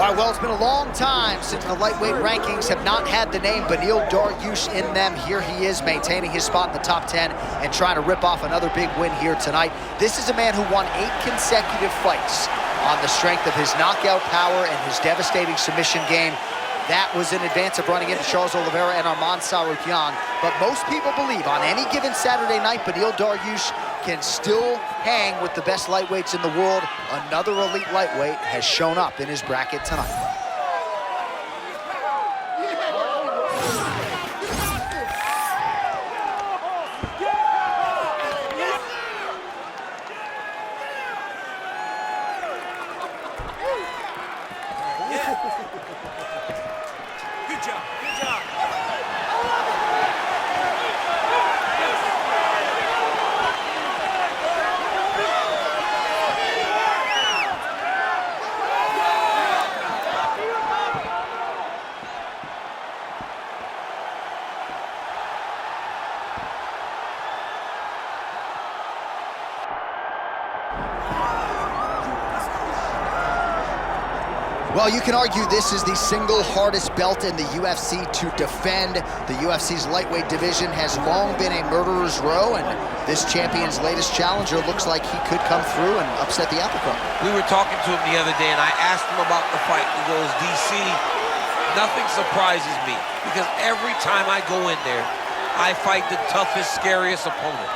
All right, well, it's been a long time since the lightweight rankings have not had the name Beneil Dariush in them. Here he is maintaining his spot in the top 10 and trying to rip off another big win here tonight. This is a man who won 8 consecutive fights on the strength of his knockout power and his devastating submission game. That was in advance of running into Charles Oliveira and Arman Tsarukyan. But most people believe on any given Saturday night, Beneil Dariush can still hang with the best lightweights in the world. Another elite lightweight has shown up in his bracket tonight. Good job, good job. Well, you can argue this is the single hardest belt in the UFC to defend. The UFC's lightweight division has long been a murderer's row, and this champion's latest challenger looks like he could come through and upset the apple cart. We were talking to him the other day, and I asked him about the fight. He goes, DC, nothing surprises me, because every time I go in there, I fight the toughest, scariest opponent.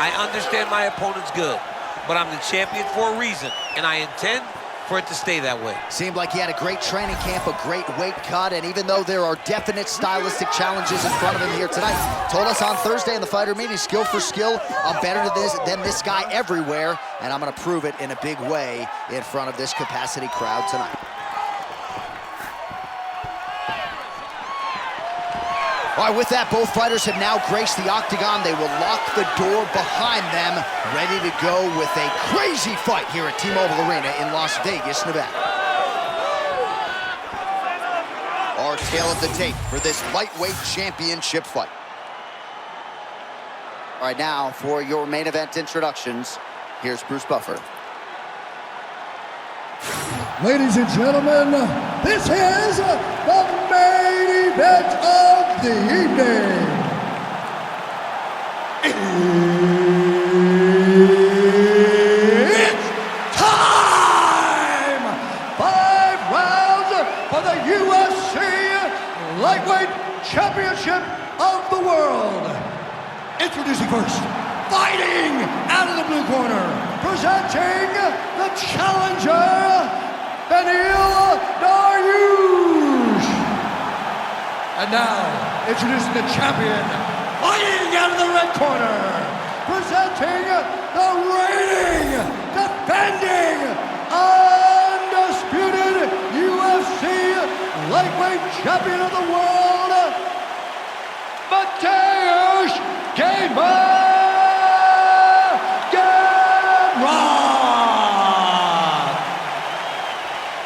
I understand my opponent's good, but I'm the champion for a reason, and I intend for it to stay that way. Seemed like he had a great training camp, a great weight cut, and even though there are definite stylistic challenges in front of him here tonight, told us on Thursday in the fighter meeting, skill for skill, I'm better than this guy everywhere, and I'm gonna prove it in a big way in front of this capacity crowd tonight. All right, with that, both fighters have now graced the octagon. They will lock the door behind them, ready to go with a crazy fight here at T-Mobile Arena in Las Vegas, Nevada. Our tale of the tape for this lightweight championship fight. All right, now for your main event introductions, here's Bruce Buffer. Ladies and gentlemen, this is the main event of the evening. It's time! 5 rounds for the UFC Lightweight Championship of the World. Introducing first, fighting out of the blue corner, presenting the challenger, Beneil Dariush. And now, introducing the champion, fighting out of the red corner, presenting the reigning, defending, undisputed UFC lightweight champion of the world, Mateusz Gamrot.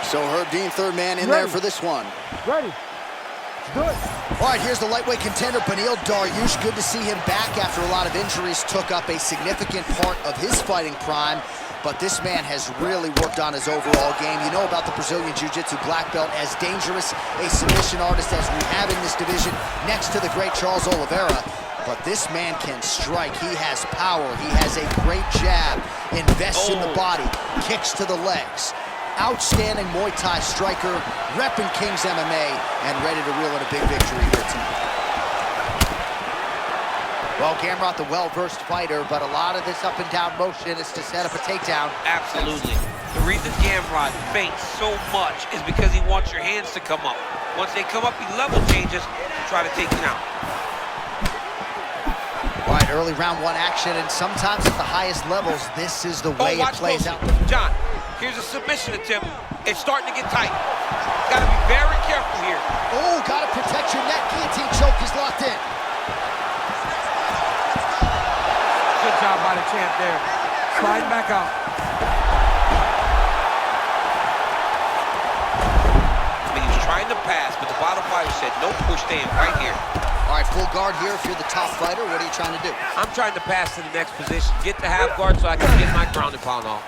So Herb Dean, third man in there for this one. Ready. Let's do it. All right, here's the lightweight contender, Beneil Dariush. Good to see him back after a lot of injuries took up a significant part of his fighting prime. But this man has really worked on his overall game. You know about the Brazilian Jiu-Jitsu black belt, as dangerous a submission artist as we have in this division, next to the great Charles Oliveira. But this man can strike. He has power. He has a great jab, invests in the body, kicks to the legs. Outstanding Muay Thai striker, repping King's MMA, and ready to reel in a big victory here tonight. Well, Gamrot, the well-versed fighter, but a lot of this up and down motion is to set up a takedown. Absolutely. The reason Gamrot feints so much is because he wants your hands to come up. Once they come up, he level changes to try to take you out. All right, early round 1 action, and sometimes at the highest levels, this is the way it plays out. John, here's a submission attempt. It's starting to get tight. Gotta be very careful here. Oh, gotta protect your neck. Guillotine choke is locked in. Good job by the champ there. Slide back out. I mean, he was trying to pass, but the bottom fighter said, no, push, stay in right here. All right, full guard here if you're the top fighter. What are you trying to do? I'm trying to pass to the next position, get the half guard so I can get my ground and pound off.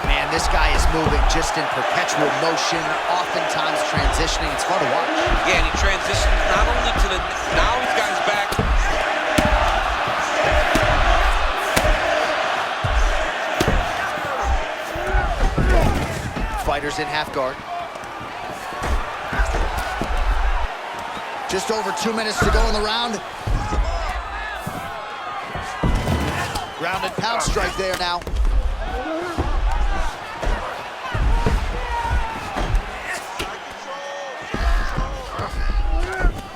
Man, this guy is moving just in perpetual motion, oftentimes transitioning. It's fun to watch. Yeah, and he transitions not only to the... Now he's got his back. Fighters in half guard. Just over 2 minutes to go in the round. Ground and pound strike there now.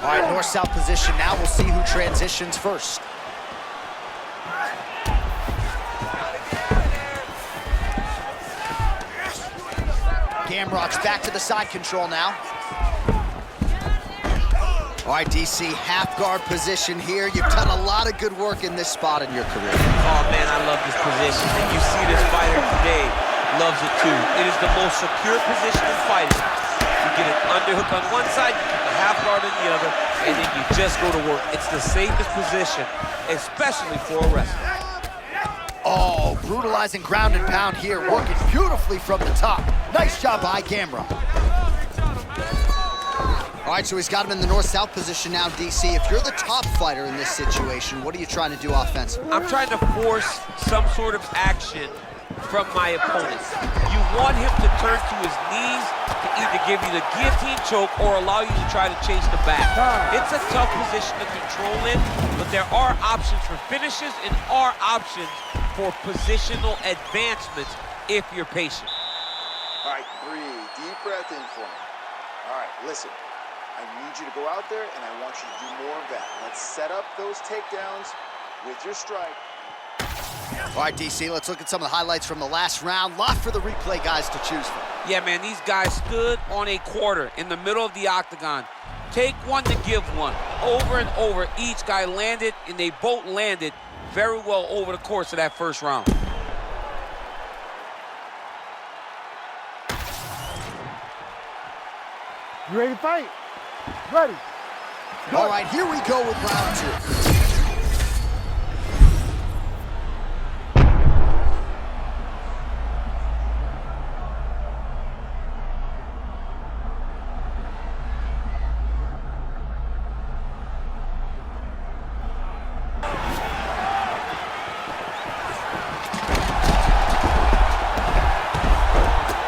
All right, north-south position now. We'll see who transitions first. Gamrot's back to the side control now. All right, DC, half guard position here. You've done a lot of good work in this spot in your career. Oh, man, I love this position. And you see this fighter today loves it, too. It is the most secure position in fighting. You get an underhook on one side, you keep a half guard on the other, and then you just go to work. It's the safest position, especially for a wrestler. Oh, brutalizing ground and pound here, working beautifully from the top. Nice job by Gamrot. All right, so he's got him in the north-south position now, DC. If you're the top fighter in this situation, what are you trying to do offensively? I'm trying to force some sort of action from my opponent. You want him to turn to his knees to either give you the guillotine choke or allow you to try to chase the back. It's a tough position to control in, but there are options for finishes and are options for positional advancements if you're patient. All right, breathe. Deep breath in for me. All right, listen. I need you to go out there, and I want you to do more of that. Let's set up those takedowns with your strike. All right, DC, let's look at some of the highlights from the last round. Lot for the replay guys to choose from. Yeah, man, these guys stood on a quarter in the middle of the octagon. Take one to give one. Over and over, each guy landed, and they both landed very well over the course of that first round. You ready to fight? Ready. All right, here we go with round two.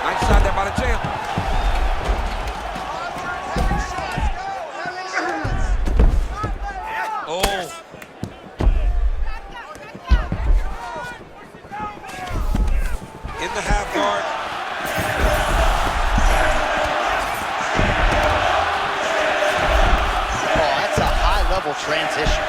Nice shot there by the champ. In the half guard. Oh, that's a high-level transition.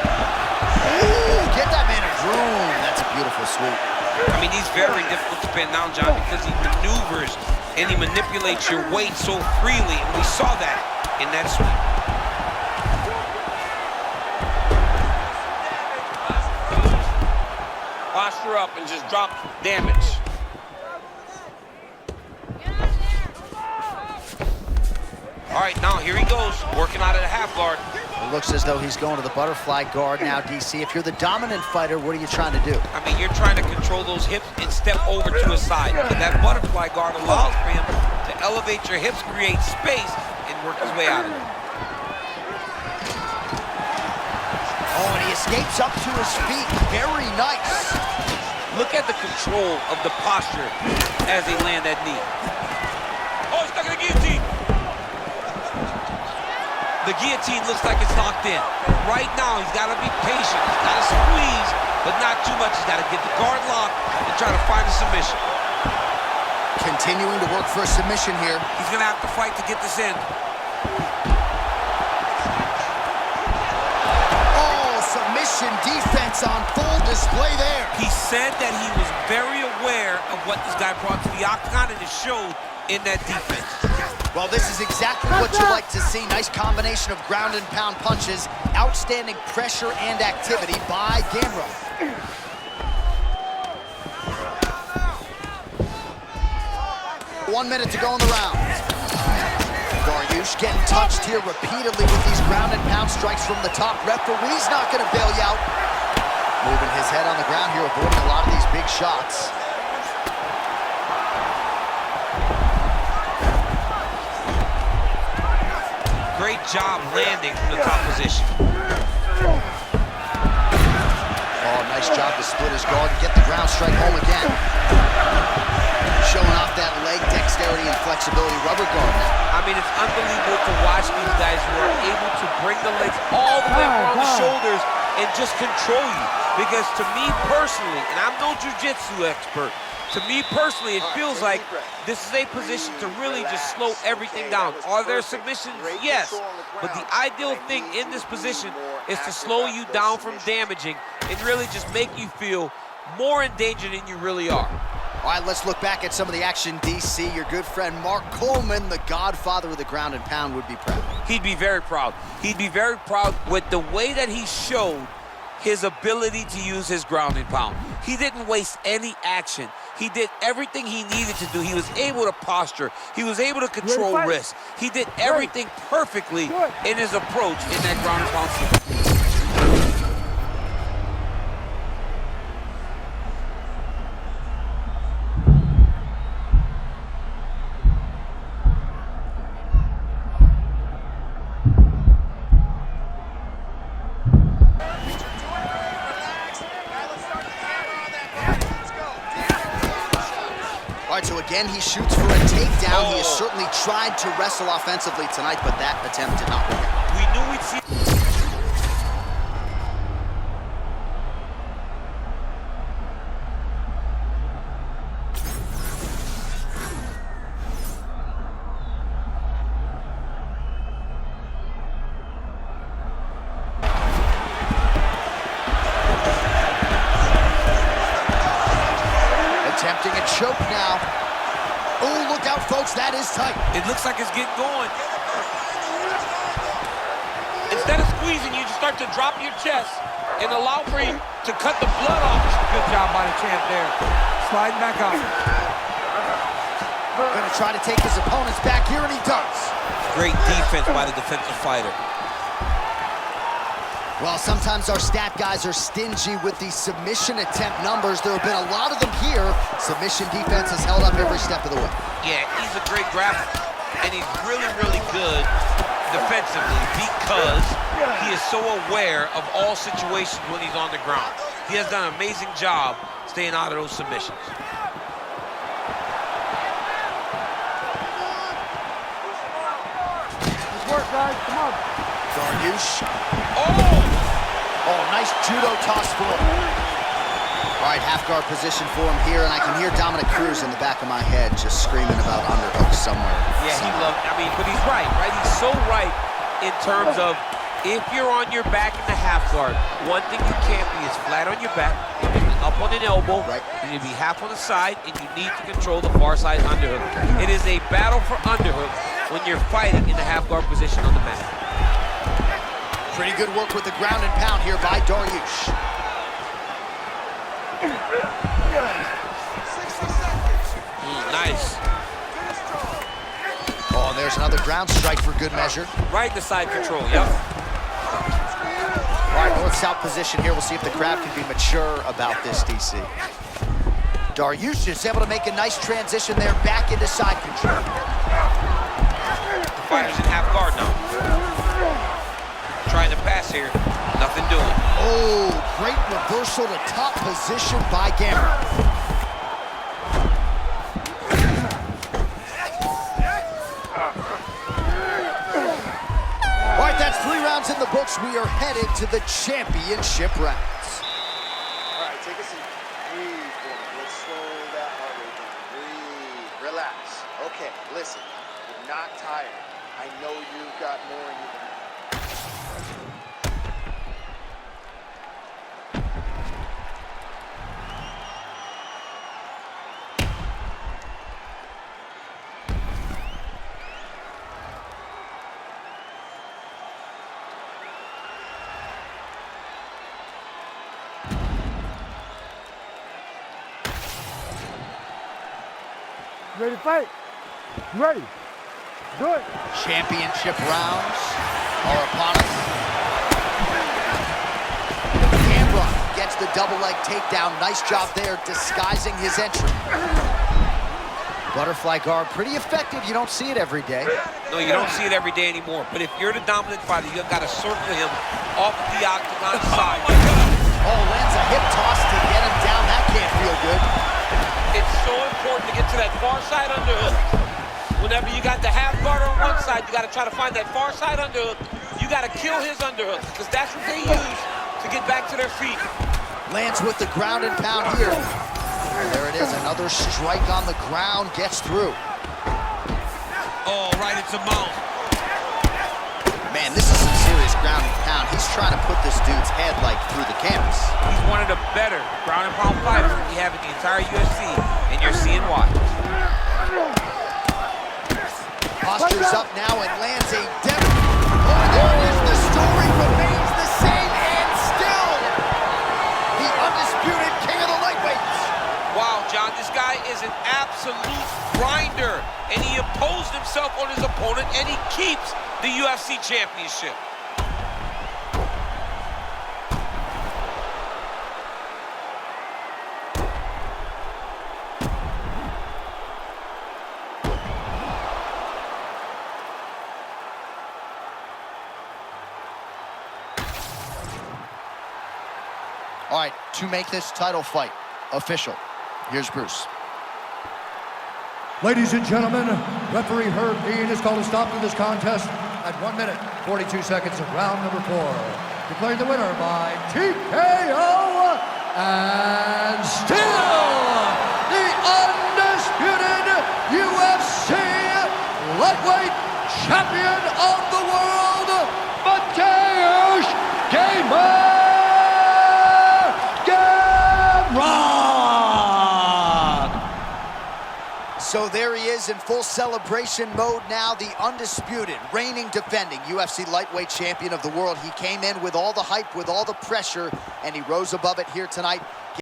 Ooh, get that man a groove. That's a beautiful sweep. I mean, he's very difficult to pin down, John, because he maneuvers and he manipulates your weight so freely. And we saw that in that sweep. Posture up and just drop damage. All right, now here he goes, working out of the half guard. It looks as though he's going to the butterfly guard now, DC. If you're the dominant fighter, what are you trying to do? I mean, you're trying to control those hips and step over to his side. And that butterfly guard allows for him to elevate your hips, create space, and work his way out of it. Oh, and he escapes up to his feet. Very nice. Look at the control of the posture as they land that knee. Oh, he's stuck in the guillotine. The guillotine looks like it's locked in. Right now, he's got to be patient. He's got to squeeze, but not too much. He's got to get the guard locked and try to find a submission. Continuing to work for a submission here. He's going to have to fight to get this in. Oh, submission defense on full display there. He said that he was very aware of what this guy brought to the octagon, and it showed in that defense. Well, this is exactly what you like to see. Nice combination of ground and pound punches. Outstanding pressure and activity by Gamrot. One minute to go in the round. Dariush getting touched here repeatedly with these ground and pound strikes from the top. Referee's not going to bail you out. Moving his head on the ground here, avoiding a lot of these big shots. great job landing from the top position. Oh, nice job to split his guard and get the ground strike home again. Showing off that leg dexterity and flexibility rubber guard now. I mean, it's unbelievable to watch these guys who are able to bring the legs all the way around the shoulders and just control you. Because to me personally, and I'm no jiu-jitsu expert, to me personally, it feels like this is a position to really just slow everything down. Are there submissions? Yes. But the ideal thing in this position is to slow you down from damaging and really just make you feel more in danger than you really are. All right, let's look back at some of the action, DC. Your good friend Mark Coleman, the godfather of the ground and pound, would be proud. He'd be very proud. He'd be very proud with the way that he showed his ability to use his ground and pound. He didn't waste any action. He did everything he needed to do. He was able to posture. He was able to control wrists. He did everything perfectly in his approach in that ground and pound sequence. All right, so again, he shoots for a takedown. He has certainly tried to wrestle offensively tonight, but that attempt did not work out. We knew we'd see. Attempting a choke now. Oh, look out, folks, that is tight. It looks like it's getting going. Instead of squeezing, you just start to drop your chest and allow for you to cut the blood off. Good job by the champ there. Sliding back up. Gonna try to take his opponents back here, and he does. Great defense by the defensive fighter. Well, sometimes our stat guys are stingy with the submission attempt numbers. There have been a lot of them here. Submission defense has held up every step of the way. Yeah, he's a great grappler, and he's really, really good defensively because he is so aware of all situations when he's on the ground. He has done an amazing job staying out of those submissions. Good work, guys. Come on. Dariush. Oh! Oh, nice judo toss for him. All right, half guard position for him here, and I can hear Dominic Cruz in the back of my head just screaming about underhooks somewhere. Yeah, he loved, I mean, but he's right? He's so right in terms of if you're on your back in the half guard, one thing you can't be is flat on your back, up on an elbow. Right. You need to be half on the side, and you need to control the far side underhook. It is a battle for underhook when you're fighting in the half guard position on the mat. Pretty good work with the ground and pound here by Dariush. Nice. Oh, and there's another ground strike for good measure. Right in the side control, yep. All right, north-south position here. We'll see if the crowd can be mature about this, DC. Dariush is able to make a nice transition there back into side control. The fighter's in half guard now. Trying to pass here, nothing doing. Oh, great reversal to top position by Gamrot. All right, that's 3 rounds in the books. We are headed to the championship rounds. All right, take a seat. Breathe for me. Let's slow that heart rate down. Breathe. Relax. Okay, listen. You're not tired. I know you've got more in you than that. Ready to fight? Ready. Do it. Championship rounds are upon us. Gamrot gets the the double leg takedown. Nice job there disguising his entry. Butterfly guard, pretty effective. You don't see it every day. No, you don't see it every day anymore. But if you're the dominant fighter, you've got to circle him off the octagon side. Oh, lands a hip toss to get him down. That can't feel good. It's so important to get to that far side underhook. Whenever you got the half guard on one side, you got to try to find that far side underhook. You got to kill his underhook, because that's what they use to get back to their feet. Lands with the ground and pound here. There it is, another strike on the ground, gets through. Oh, right into mount. Man, this is some serious ground and pound. He's trying to put this dude's head, like, through the canvas. He's one of the better ground and pound fighters we have in the entire UFC, and you're seeing why. Postures up now and lands a Oh, there it is. The story remains the same, and still the undisputed king of the lightweights. Wow, John, this guy is an absolute grinder, and he imposed himself on his opponent, and he keeps the UFC championship. All right, to make this title fight official, here's Bruce. Ladies and gentlemen, referee Herb Dean has called a stop to this contest at 1 minute, 42 seconds of round number 4. Declared the winner by TKO, and still the undisputed UFC lightweight champion of the world, Mateusz Gamrot. So there he is in full celebration mode now, the undisputed, reigning, defending UFC lightweight champion of the world. He came in with all the hype, with all the pressure, and he rose above it here tonight.